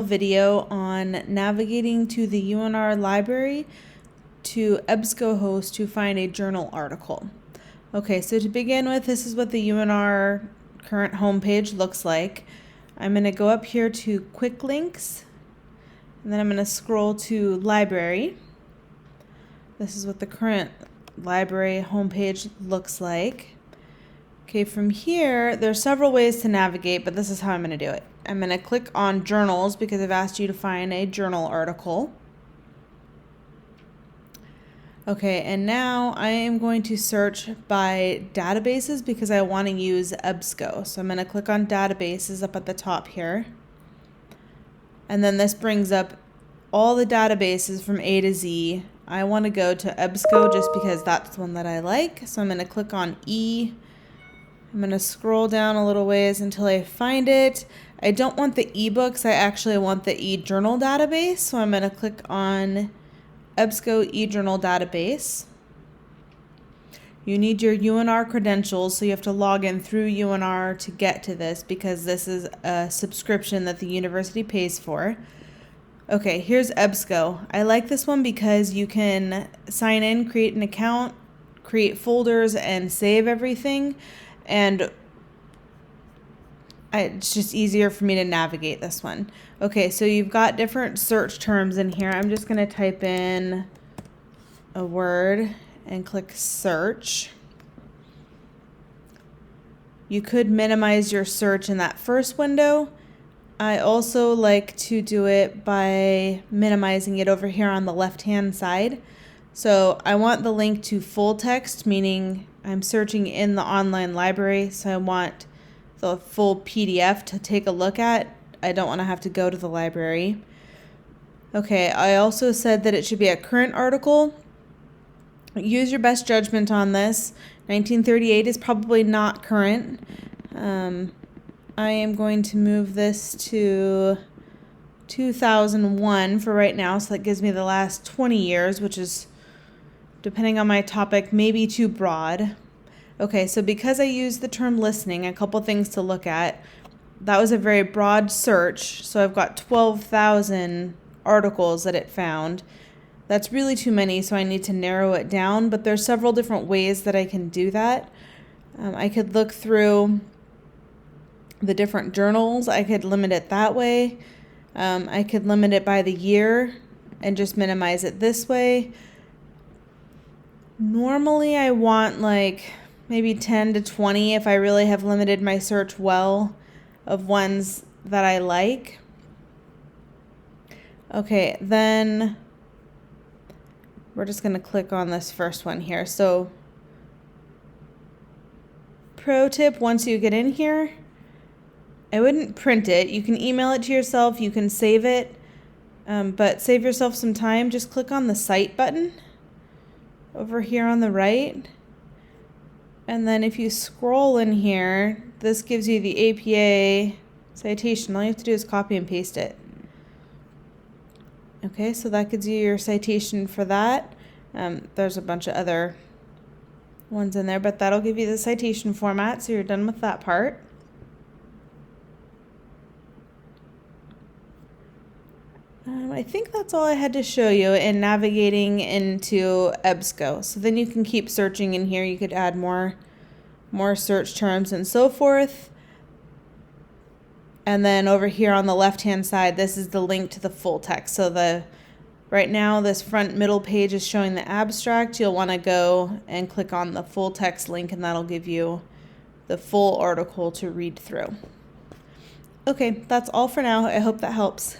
video on navigating to the UNR library to EBSCO host to find a journal article. Okay, so to begin with, this is what the UNR current homepage looks like. I'm going to go up here to Quick Links, and then I'm going to scroll to Library. This is what the current library homepage looks like. Okay, from here, there's several ways to navigate, but this is how I'm going to do it. I'm going to click on Journals because I've asked you to find a journal article. Okay, and now I am going to search by databases because I want to use EBSCO. So I'm going to click on Databases up at the top here. And then this brings up all the databases from A to Z. I want to go to EBSCO just because that's the one that I like. So I'm going to click on E. I'm going to scroll down a little ways until I find it. I don't want the ebooks, I actually want the eJournal database. So I'm going to click on EBSCO eJournal database. You need your UNR credentials, so you have to log in through UNR to get to this because this is a subscription that the university pays for. Okay, here's EBSCO. I like this one because you can sign in, create an account, create folders, and save everything. And it's just easier for me to navigate this one. Okay, so you've got different search terms in here. I'm just going to type in a word and click search. You could minimize your search in that first window. I also like to do it by minimizing it over here on the left-hand side. So I want the link to full text, meaning I'm searching in the online library, so I want the full PDF to take a look at. I don't want to have to go to the library. Okay, I also said that it should be a current article. Use your best judgment on this. 1938 is probably not current. I am going to move this to 2001 for right now, so that gives me the last 20 years, which is, depending on my topic, maybe too broad. Okay, so because I used the term listening, a couple things to look at. That was a very broad search, so I've got 12,000 articles that it found. That's really too many, so I need to narrow it down, but there's several different ways that I can do that. I could look through the different journals. I could limit it that way. I could limit it by the year and just minimize it this way. Normally I want like maybe 10 to 20 if I really have limited my search well of ones that I like. Okay, then we're just going to click on this first one here. So pro tip, once you get in here, I wouldn't print it. You can email it to yourself, you can save it, but save yourself some time. Just click on the Cite button over here on the right. And then if you scroll in here, this gives you the APA citation. All you have to do is copy and paste it. Okay, so that gives you your citation for that. There's a bunch of other ones in there, but that'll give you the citation format, so you're done with that part. I think that's all I had to show you in navigating into EBSCO. So then you can keep searching in here. You could add more search terms and so forth. And then over here on the left-hand side, this is the link to the full text. So right now, this front middle page is showing the abstract. You'll want to go and click on the full text link, and that'll give you the full article to read through. Okay, that's all for now. I hope that helps.